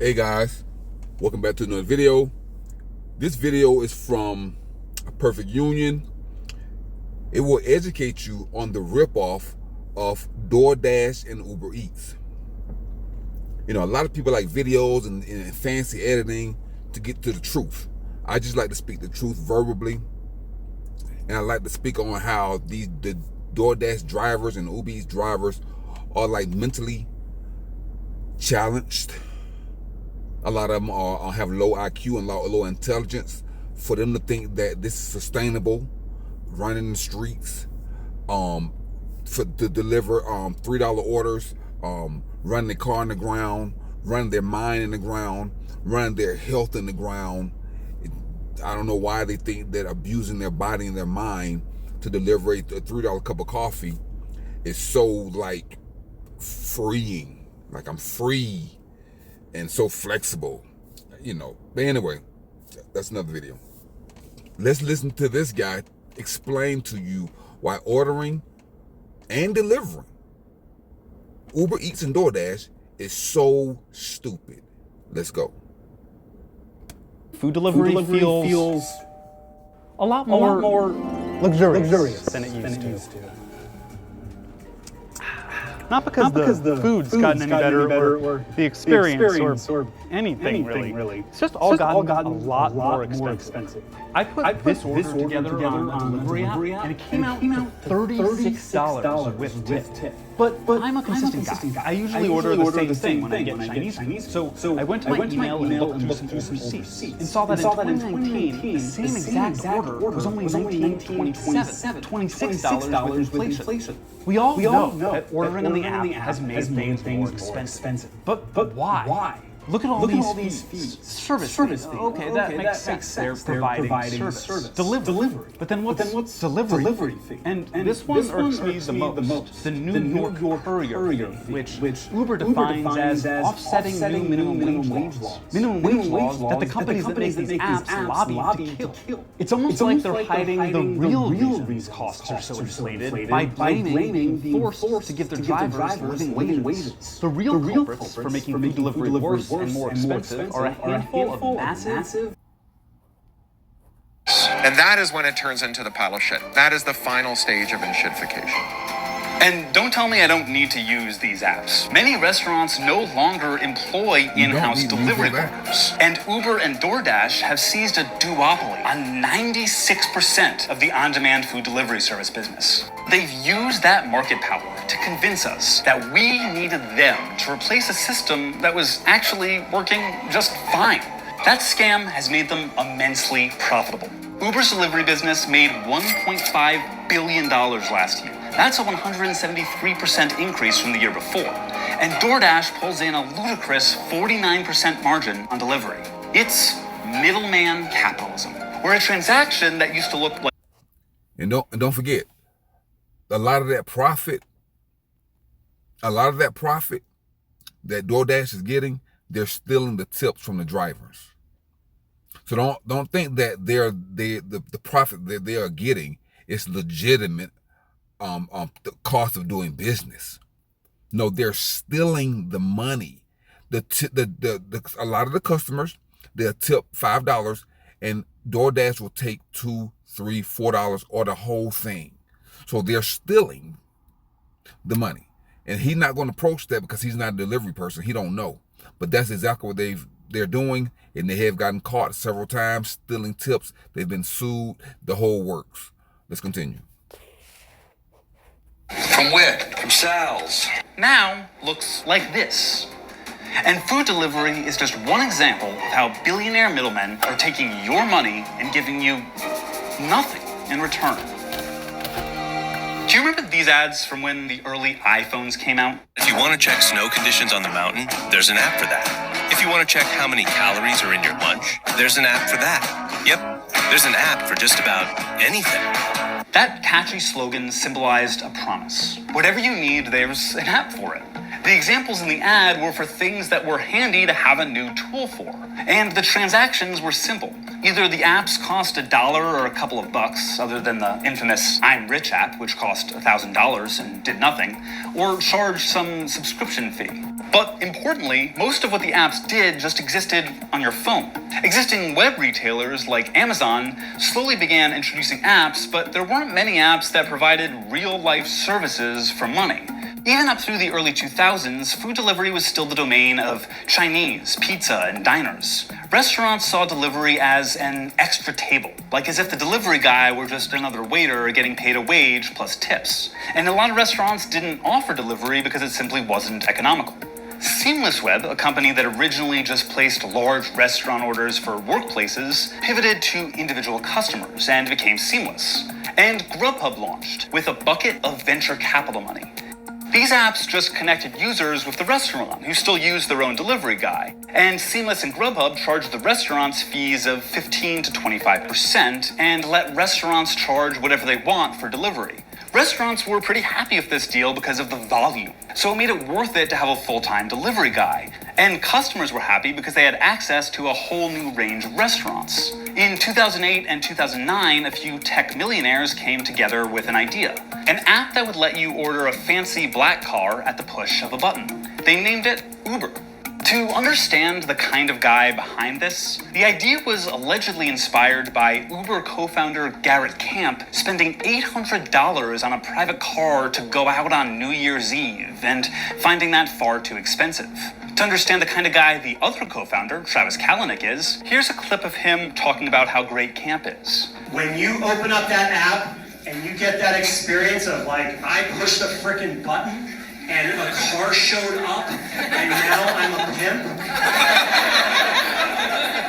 Hey guys, welcome back to another video. This video is from A Perfect Union. It will educate you on the ripoff of DoorDash and UberEats. You know, a lot of people like videos and fancy editing to get to the truth. I just like to speak the truth verbally, and I like to speak on how the DoorDash drivers and UberEats drivers are like mentally challenged. A lot of them have low IQ and low intelligence. For them to think that this is sustainable, running the streets, to deliver $3 orders, run their car in the ground, run their mind in the ground, run their health in the ground. I don't know why they think that abusing their body and their mind to deliver a $3 cup of coffee is so like freeing. Like I'm free and so flexible, you know. But anyway, that's another video. Let's listen to this guy explain to you why ordering and delivering Uber Eats and DoorDash is so stupid. Let's go. Food delivery feels a lot more luxurious than it used to. Not because the food's gotten any better or the experience or anything really. It's just all gotten a lot more expensive. I put this order together on the delivery app, and it came out to $36 with tip. But I'm a consistent guy. I usually order the same thing when I get Chinese. So I went to my email and looked through some receipts and saw that in 2019, the same exact order was only $19.27, $26 with inflation. We all know that ordering on the app has made things more expensive. But why? Look at all these fees. Service fees. Okay, that makes sense. They're providing service. Delivery. But then what's delivery fee? And this one irks me the most. The New York courier fee, which Uber defines as offsetting new minimum wage laws. Minimum wage laws that the companies that make these apps lobby to kill. It's almost like they're hiding the real reason these costs are so inflated by blaming being forced to give their drivers living wages. The real culprits for making food delivery worse and more expensive are a handful of massive. And that is when it turns into the pile of shit. That is the final stage of enshittification. And don't tell me I don't need to use these apps. Many restaurants no longer employ in-house delivery workers. And Uber and DoorDash have seized a duopoly on 96% of the on-demand food delivery service business. They've used that market power to convince us that we needed them to replace a system that was actually working just fine. That scam has made them immensely profitable. Uber's delivery business made $1.5 billion last year. That's a 173% increase from the year before. And DoorDash pulls in a ludicrous 49% margin on delivery. It's middleman capitalism, where a transaction that used to look like... And don't forget, a lot of that profit that DoorDash is getting, they're stealing the tips from the drivers. So don't think that the profit that they are getting is legitimate the cost of doing business. No, they're stealing the money. A lot of the customers, they'll tip $5 and DoorDash will take $2, $3, $4 or the whole thing. So they're stealing the money. And he's not going to approach that because he's not a delivery person. He don't know. But that's exactly what they're doing, and they have gotten caught several times stealing tips. They've been sued, the whole works. Let's continue. From where? From Sal's. Now looks like this. And food delivery is just one example of how billionaire middlemen are taking your money and giving you nothing in return. Do you remember these ads from when the early iPhones came out? If you want to check snow conditions on the mountain, there's an app for that. If you want to check how many calories are in your lunch, there's an app for that. Yep, there's an app for just about anything. That catchy slogan symbolized a promise. Whatever you need, there's an app for it. The examples in the ad were for things that were handy to have a new tool for. And the transactions were simple. Either the apps cost $1 or a couple of bucks, other than the infamous I'm Rich app, which cost $1,000 and did nothing, or charged some subscription fee. But importantly, most of what the apps did just existed on your phone. Existing web retailers like Amazon slowly began introducing apps, but there weren't many apps that provided real-life services for money. Even up through the early 2000s, food delivery was still the domain of Chinese, pizza, and diners. Restaurants saw delivery as an extra table, like as if the delivery guy were just another waiter getting paid a wage plus tips. And a lot of restaurants didn't offer delivery because it simply wasn't economical. Seamless Web, a company that originally just placed large restaurant orders for workplaces, pivoted to individual customers and became Seamless. And Grubhub launched with a bucket of venture capital money. These apps just connected users with the restaurant, who still used their own delivery guy. And Seamless and Grubhub charged the restaurants fees of 15 to 25% and let restaurants charge whatever they want for delivery. Restaurants were pretty happy with this deal because of the volume, so it made it worth it to have a full-time delivery guy. And customers were happy because they had access to a whole new range of restaurants. In 2008 and 2009, a few tech millionaires came together with an idea. An app that would let you order a fancy black car at the push of a button. They named it Uber. To understand the kind of guy behind this, the idea was allegedly inspired by Uber co-founder Garrett Camp spending $800 on a private car to go out on New Year's Eve and finding that far too expensive. To understand the kind of guy the other co-founder, Travis Kalanick, is, here's a clip of him talking about how great Camp is. When you open up that app and you get that experience of like, I pushed a frickin' button and a car showed up, and now I'm a pimp.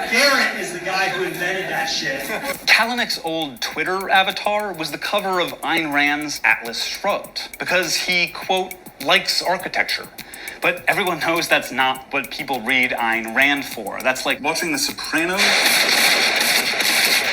Garrett is the guy who invented that shit. Kalanick's old Twitter avatar was the cover of Ayn Rand's Atlas Shrugged, because he, quote, likes architecture. But everyone knows that's not what people read Ayn Rand for. That's like watching The Sopranos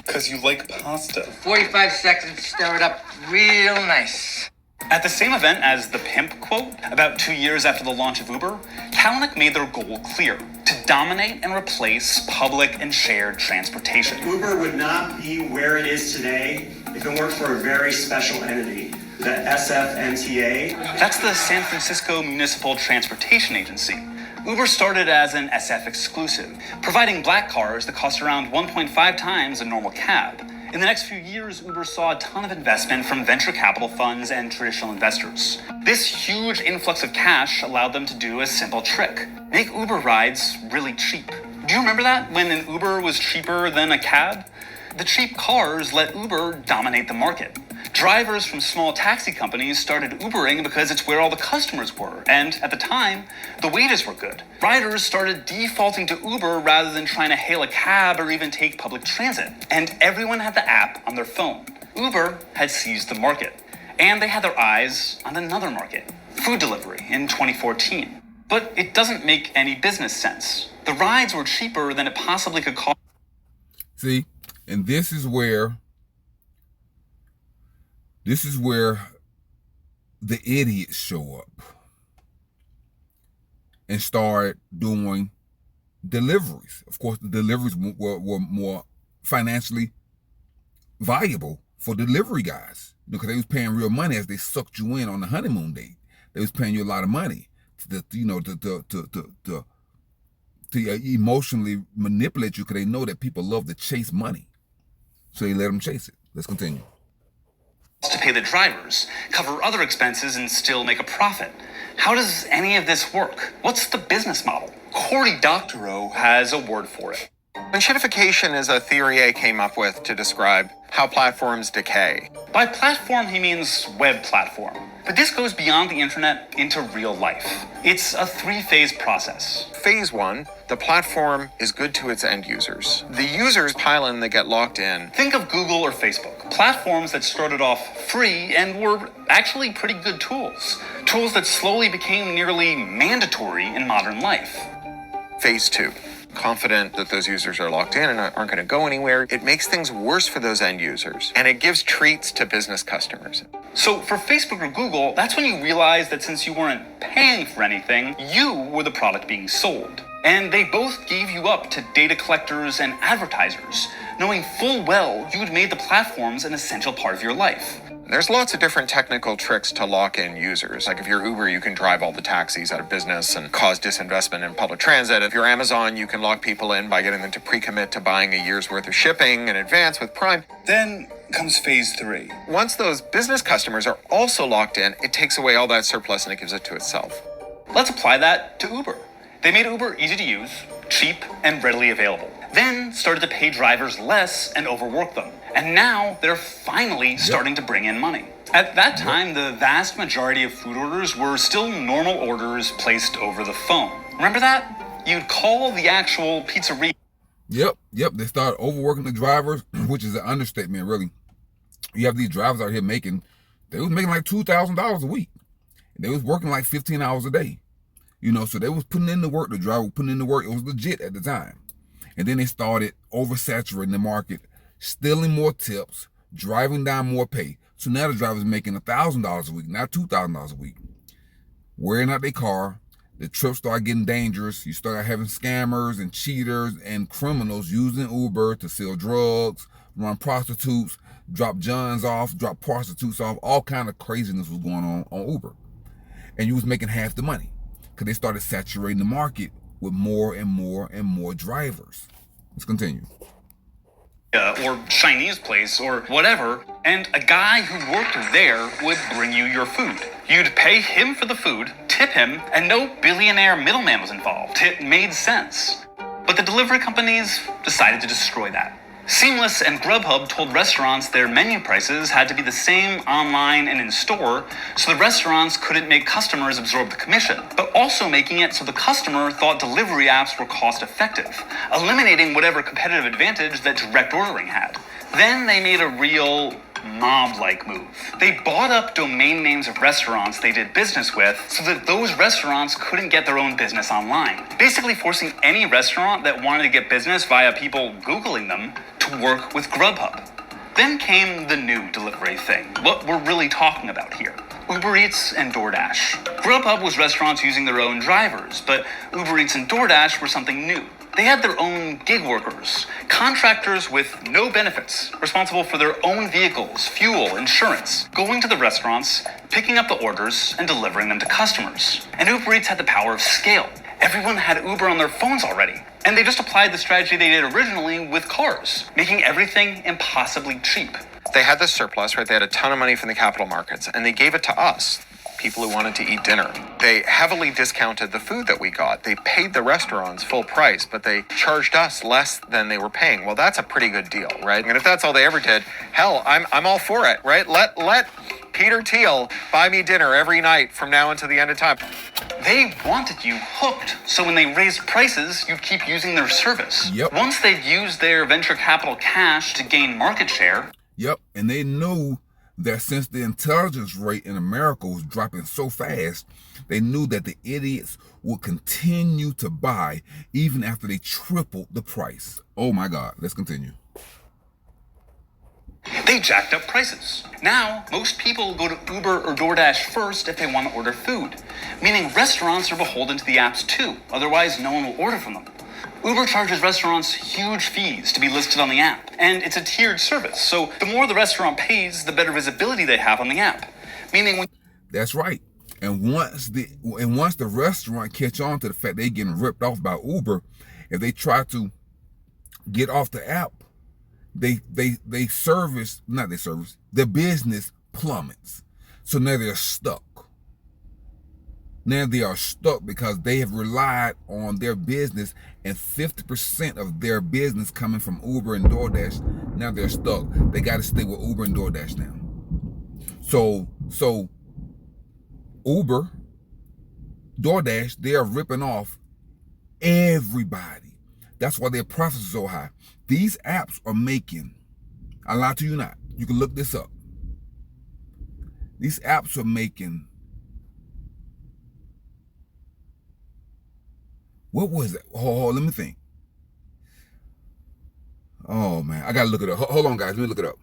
because you like pasta. 45 seconds, stir it up real nice. At the same event as the pimp quote, about 2 years after the launch of Uber, Kalanick made their goal clear: to dominate and replace public and shared transportation. Uber would not be where it is today if it weren't for a very special entity, the SFMTA. That's the San Francisco Municipal Transportation Agency. Uber started as an SF exclusive, providing black cars that cost around 1.5 times a normal cab. In the next few years, Uber saw a ton of investment from venture capital funds and traditional investors. This huge influx of cash allowed them to do a simple trick: make Uber rides really cheap. Do you remember that, when an Uber was cheaper than a cab? The cheap cars let Uber dominate the market. Drivers from small taxi companies started Ubering because it's where all the customers were, and at the time, the wages were good. Riders started defaulting to Uber rather than trying to hail a cab or even take public transit, and everyone had the app on their phone. Uber had seized the market, and they had their eyes on another market: food delivery in 2014. But it doesn't make any business sense. The rides were cheaper than it possibly could cost. See, and this is where the idiots show up and start doing deliveries. Of course, the deliveries were more financially valuable for delivery guys, because they was paying real money as they sucked you in on the honeymoon date. They was paying you a lot of money to emotionally manipulate you, because they know that people love to chase money. So they let them chase it. Let's continue. To pay the drivers, cover other expenses, and still make a profit. How does any of this work? What's the business model? Cory Doctorow has a word for it. Shittification is a theory I came up with to describe how platforms decay. By platform, he means web platform. But this goes beyond the internet into real life. It's a three-phase process. Phase 1, the platform is good to its end users. The users pile in, they get locked in. Think of Google or Facebook, platforms that started off free and were actually pretty good tools. Tools that slowly became nearly mandatory in modern life. Phase 2, confident that those users are locked in and aren't going to go anywhere. It makes things worse for those end users, and it gives treats to business customers. So for Facebook or Google, that's when you realize that since you weren't paying for anything, you were the product being sold. And they both gave you up to data collectors and advertisers, knowing full well you had made the platforms an essential part of your life. There's lots of different technical tricks to lock in users. Like if you're Uber, you can drive all the taxis out of business and cause disinvestment in public transit. If you're Amazon, you can lock people in by getting them to pre-commit to buying a year's worth of shipping in advance with Prime. Then comes phase 3. Once those business customers are also locked in, it takes away all that surplus and it gives it to itself. Let's apply that to Uber. They made Uber easy to use, cheap, and readily available. Then started to pay drivers less and overwork them. And now they're finally starting to bring in money. At that time, the vast majority of food orders were still normal orders placed over the phone. Remember that? You'd call the actual pizzeria. Yep. They started overworking the drivers, which is an understatement, really. You have these drivers out here they was making like $2,000 a week. They was working like 15 hours a day. So they was putting in the work, the driver was putting in the work. It was legit at the time. And then they started oversaturating the market, stealing more tips, driving down more pay. So now the driver's making $1,000 a week, not $2,000 a week. Wearing out their car, the trips start getting dangerous. You start having scammers and cheaters and criminals using Uber to sell drugs, run prostitutes, drop Johns off, drop prostitutes off. All kind of craziness was going on Uber. And you was making half the money because they started saturating the market with more and more and more drivers. Let's continue. Or Chinese place or whatever, and a guy who worked there would bring you your food. You'd pay him for the food, tip him, and no billionaire middleman was involved. It made sense. But the delivery companies decided to destroy that. Seamless and Grubhub told restaurants their menu prices had to be the same online and in store, so the restaurants couldn't make customers absorb the commission, but also making it so the customer thought delivery apps were cost effective, eliminating whatever competitive advantage that direct ordering had. Then they made a real mob-like move. They bought up domain names of restaurants they did business with so that those restaurants couldn't get their own business online, basically forcing any restaurant that wanted to get business via people Googling them to work with Grubhub. Then came the new delivery thing, what we're really talking about here. UberEats and DoorDash. Grubhub was restaurants using their own drivers, but UberEats and DoorDash were something new. They had their own gig workers, contractors with no benefits, responsible for their own vehicles, fuel, insurance, going to the restaurants, picking up the orders, and delivering them to customers. And Uber Eats had the power of scale. Everyone had Uber on their phones already, and they just applied the strategy they did originally with cars, making everything impossibly cheap. They had this surplus, right? They had a ton of money from the capital markets, and they gave it to us, people who wanted to eat dinner. They heavily discounted the food that we got. They paid the restaurants full price, but they charged us less than they were paying. Well, that's a pretty good deal, right? And if that's all they ever did, hell, I'm all for it, right? Let Peter Thiel buy me dinner every night from now until the end of time. They wanted you hooked, so when they raised prices, you'd keep using their service. Yep. Once they'd used their venture capital cash to gain market share. Yep, and they knew that since the intelligence rate in America was dropping so fast, they knew that the idiots would continue to buy even after they tripled the price. Oh my God, let's continue. They jacked up prices. Now, most people go to Uber or DoorDash first if they want to order food, meaning restaurants are beholden to the apps too, otherwise no one will order from them. Uber charges restaurants huge fees to be listed on the app, and it's a tiered service, so the more the restaurant pays, the better visibility they have on the app. Meaning when... That's right. And once the restaurant catch on to the fact they're getting ripped off by Uber, if they try to get off the app, their business plummets. So now they're stuck. Now they are stuck because they have relied on their business, and 50% of their business coming from Uber and DoorDash. Now they're stuck. They got to stay with Uber and DoorDash now. So Uber, DoorDash, they are ripping off everybody. That's why their profits are so high. These apps are making, I lie to you not, you can look this up. These apps are making, what was it? Oh, let me think. Oh man, I gotta look it up. Hold on, guys, let me look it up.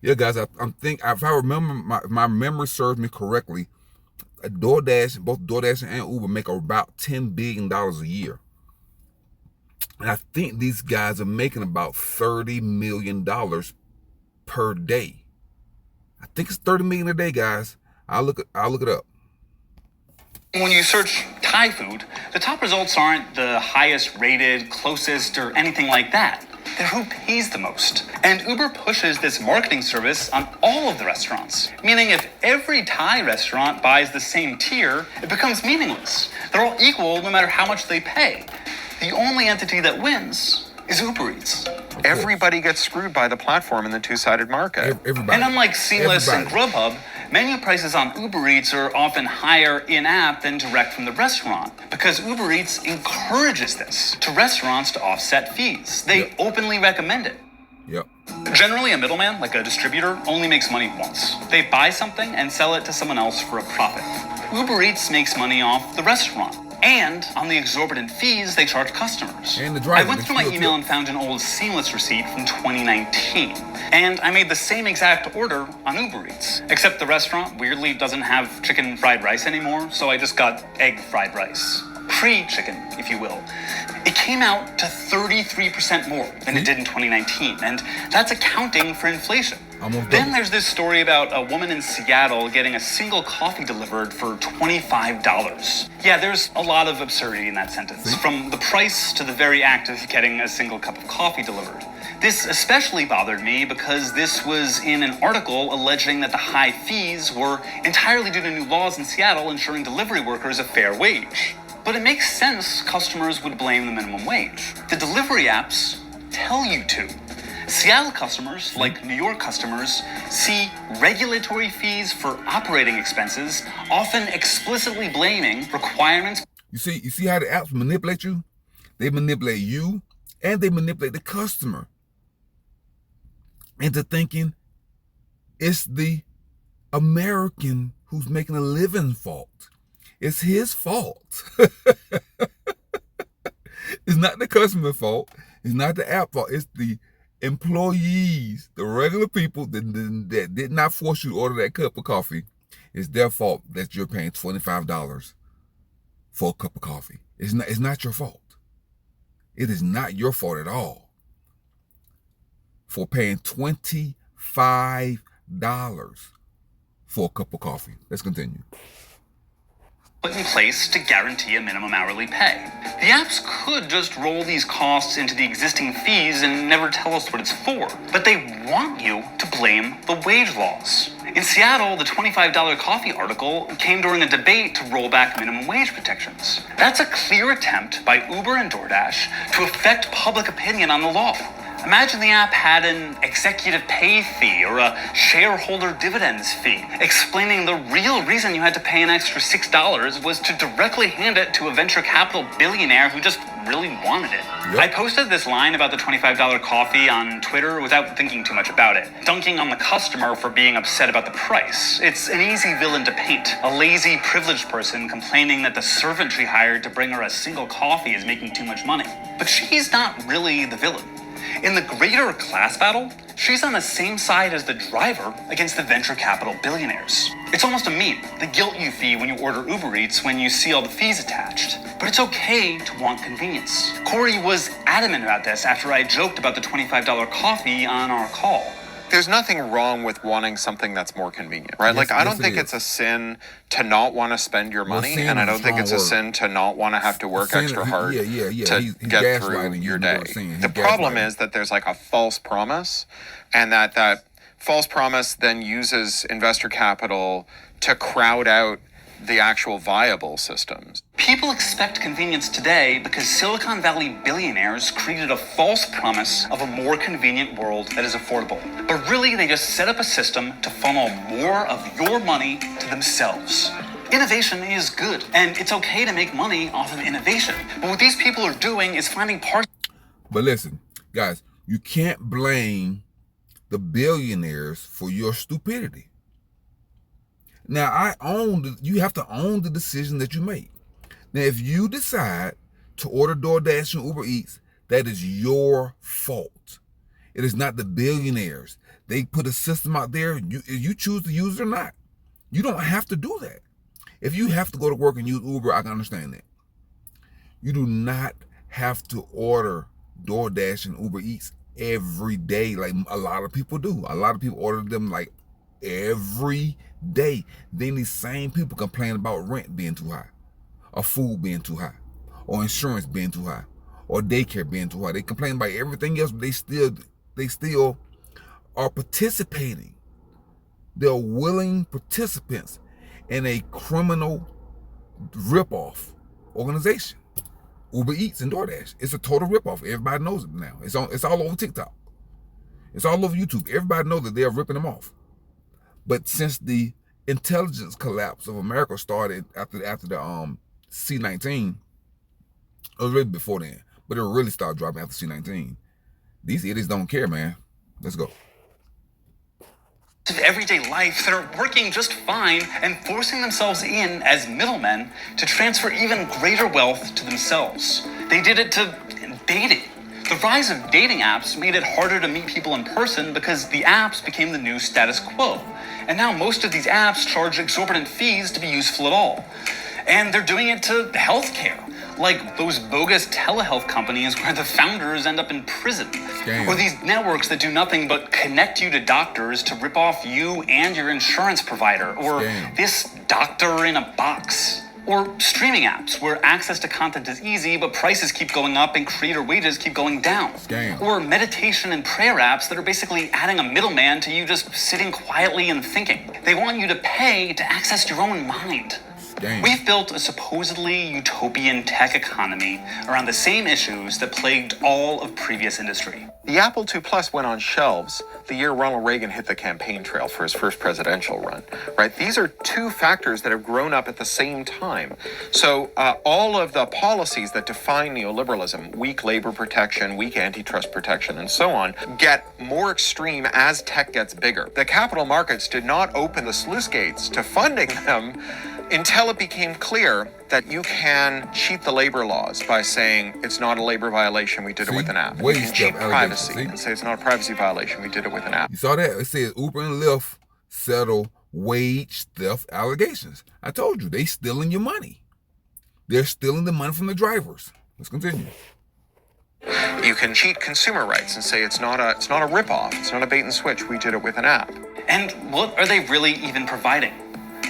Yeah, guys, I think if I remember, my memory serves me correctly, DoorDash, both DoorDash and Uber make about $10 billion a year. And I think these guys are making about $30 million per day. I think it's $30 million a day, guys. I'll look it up. When you search Thai food, the top results aren't the highest rated, closest, or anything like that. They're who pays the most. And Uber pushes this marketing service on all of the restaurants, meaning if every Thai restaurant buys the same tier, it becomes meaningless. They're all equal no matter how much they pay. The only entity that wins is UberEats. Everybody gets screwed by the platform in the two-sided market. Everybody. And unlike Seamless and Grubhub, menu prices on Uber Eats are often higher in-app than direct from the restaurant because Uber Eats encourages this to restaurants to offset fees. They openly recommend it. Yep. Generally, a middleman, like a distributor, only makes money once. They buy something and sell it to someone else for a profit. Uber Eats makes money off the restaurant and on the exorbitant fees they charge customers. And the driver. I went through my email and found an old Seamless receipt from 2019. And I made the same exact order on Uber Eats, except the restaurant weirdly doesn't have chicken fried rice anymore, so I just got egg fried rice. Pre-chicken, if you will. It came out to 33% more than it did in 2019, and that's accounting for inflation. Then there's this story about a woman in Seattle getting a single coffee delivered for $25. Yeah, there's a lot of absurdity in that sentence, from the price to the very act of getting a single cup of coffee delivered. This especially bothered me because this was in an article alleging that the high fees were entirely due to new laws in Seattle ensuring delivery workers a fair wage. But it makes sense customers would blame the minimum wage. The delivery apps tell you to. Seattle customers, like New York customers, see regulatory fees for operating expenses, often explicitly blaming requirements. You see how the apps manipulate you? They manipulate you and they manipulate the customer into thinking it's the American who's making a living fault. It's his fault. It's not the customer fault. It's not the app fault. It's the employees, the regular people that did not force you to order that cup of coffee. It's their fault that you're paying $25 for a cup of coffee. It's not your fault. It is not your fault at all for paying $25 for a cup of coffee. Let's continue. Put in place to guarantee a minimum hourly pay. The apps could just roll these costs into the existing fees and never tell us what it's for, but they want you to blame the wage laws. In Seattle, the $25 coffee article came during a debate to roll back minimum wage protections. That's a clear attempt by Uber and DoorDash to affect public opinion on the law. Imagine the app had an executive pay fee or a shareholder dividends fee, explaining the real reason you had to pay an extra $6 was to directly hand it to a venture capital billionaire who just really wanted it. Yep. I posted this line about the $25 coffee on Twitter without thinking too much about it, dunking on the customer for being upset about the price. It's an easy villain to paint, a lazy, privileged person complaining that the servant she hired to bring her a single coffee is making too much money. But she's not really the villain. In the greater class battle, she's on the same side as the driver against the venture capital billionaires. It's almost a meme, the guilt you feel when you order Uber Eats when you see all the fees attached. But it's okay to want convenience. Corey was adamant about this after I joked about the $25 coffee on our call. There's nothing wrong with wanting something that's more convenient, right? Yes, I don't think it's a sin to not want to spend your money, and I don't think it's a sin to not want to have to work extra hard to get through your day. The problem is that there's like a false promise, and that false promise then uses investor capital to crowd out the actual viable systems. People expect convenience today because Silicon Valley billionaires created a false promise of a more convenient world that is affordable. But really, they just set up a system to funnel more of your money to themselves. Innovation is good, and it's okay to make money off of innovation. But what these people are doing is finding parts. But listen, guys, you can't blame the billionaires for your stupidity. Now, you have to own the decision that you make. Now, if you decide to order DoorDash and Uber Eats, that is your fault. It is not the billionaires. They put a system out there. You choose to use it or not. You don't have to do that. If you have to go to work and use Uber, I can understand that. You do not have to order DoorDash and UberEats every day, like a lot of people do. A lot of people order them like every day. Then these same people complain about rent being too high, or food being too high, or insurance being too high, or daycare being too high. They complain about everything else, but they still are participating. They're willing participants in a criminal ripoff organization. Uber Eats and DoorDash. It's a total ripoff. Everybody knows it now. It's all over TikTok. It's all over YouTube. Everybody knows that they're ripping them off. But since the intelligence collapse of America started after the C-19, it was really before then, but it really started dropping after C-19. These idiots don't care, man. Let's go. Of everyday life that are working just fine and forcing themselves in as middlemen to transfer even greater wealth to themselves. They did it to dating. The rise of dating apps made it harder to meet people in person because the apps became the new status quo. And now most of these apps charge exorbitant fees to be useful at all. And they're doing it to healthcare, like those bogus telehealth companies where the founders end up in prison. Damn. Or these networks that do nothing but connect you to doctors to rip off you and your insurance provider. Or Damn. this doctor in a box. Or streaming apps where access to content is easy, but prices keep going up and creator wages keep going down. Damn. Or meditation and prayer apps that are basically adding a middleman to you just sitting quietly and thinking. They want you to pay to access your own mind. Damn. We've built a supposedly utopian tech economy around the same issues that plagued all of previous industry. The Apple II Plus went on shelves the year Ronald Reagan hit the campaign trail for his first presidential run, right? These are two factors that have grown up at the same time. So all of the policies that define neoliberalism, weak labor protection, weak antitrust protection, and so on, get more extreme as tech gets bigger. The capital markets did not open the sluice gates to funding them until it became clear that you can cheat the labor laws by saying it's not a labor violation, we did it with an app. You can cheat privacy and say it's not a privacy violation, we did it with an app. You saw that? It says Uber and Lyft settle wage theft allegations. I told you, they stealing your money. They're stealing the money from the drivers. Let's continue. You can cheat consumer rights and say it's not a ripoff, it's not a bait and switch, we did it with an app. And what are they really even providing?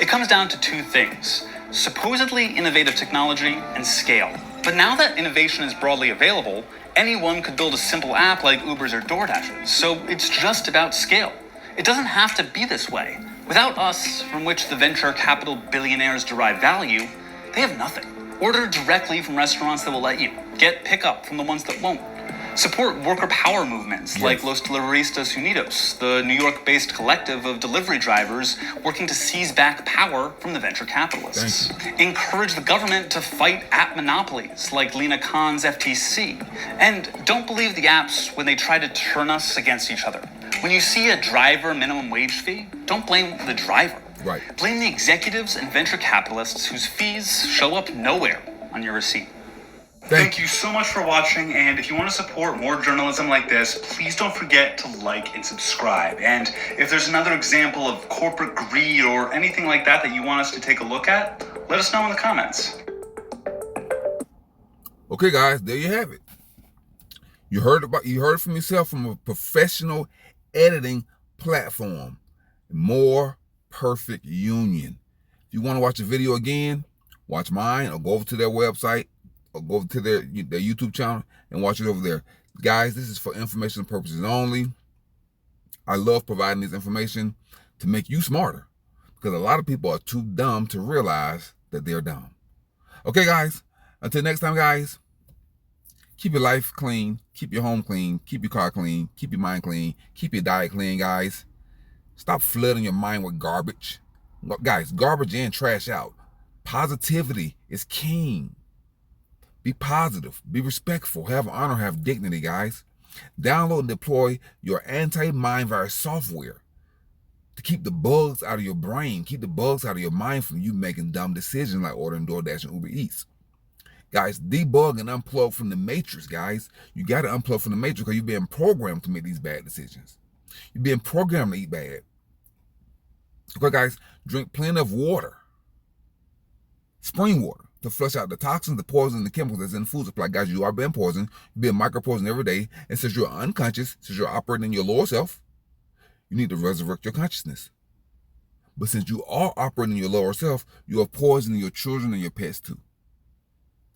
It comes down to two things: supposedly innovative technology and scale. But now that innovation is broadly available, anyone could build a simple app like Uber's or DoorDash's. So it's just about scale. It doesn't have to be this way. Without us, from which the venture capital billionaires derive value, they have nothing. Order directly from restaurants that will let you. Get pickup from the ones that won't. Support worker power movements like Los Deliveristas Unidos, the New York-based collective of delivery drivers working to seize back power from the venture capitalists. Encourage the government to fight app monopolies like Lena Khan's FTC. And don't believe the apps when they try to turn us against each other. When you see a driver minimum wage fee, don't blame the driver. Right. Blame the executives and venture capitalists whose fees show up nowhere on your receipt. Thank you so much for watching, and if you want to support more journalism like this, please don't forget to like and subscribe. And if there's another example of corporate greed or anything like that that you want us to take a look at, let us know in the comments. Okay, guys, there you have it. You heard it from yourself from a professional editing platform. More Perfect Union. If you want to watch a video again, watch mine or go over to their website or go over to their YouTube channel and watch it over there. Guys, this is for information purposes only. I love providing this information to make you smarter because a lot of people are too dumb to realize that they're dumb. Okay, guys, until next time, guys, keep your life clean, keep your home clean, keep your car clean, keep your mind clean, keep your diet clean, guys. Stop flooding your mind with garbage. Guys, garbage in, trash out. Positivity is king. Be positive, be respectful, have honor, have dignity, guys. Download and deploy your anti-mind virus software to keep the bugs out of your brain, keep the bugs out of your mind from you making dumb decisions like ordering DoorDash and UberEats. Guys, debug and unplug from the matrix, guys. You got to unplug from the matrix because you're being programmed to make these bad decisions. You're being programmed to eat bad. Okay, guys, drink plenty of water. Spring water. to flush out the toxins, the poison, the chemicals that's in the food supply. Guys, you are being poisoned. You're being micro-poisoned every day. And since you're unconscious, since you're operating in your lower self, you need to resurrect your consciousness. But since you are operating in your lower self, you are poisoning your children and your pets too.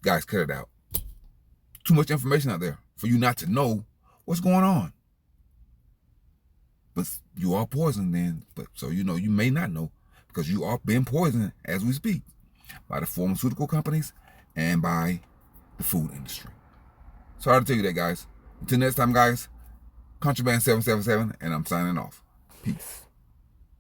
Guys, cut it out. Too much information out there for you not to know what's going on. But you are poisoned then. But so you know, you may not know because you are being poisoned as we speak by the pharmaceutical companies and by the food industry. Sorry to tell you that, guys. Until next time, guys, Contraband 777, and I'm signing off. Peace.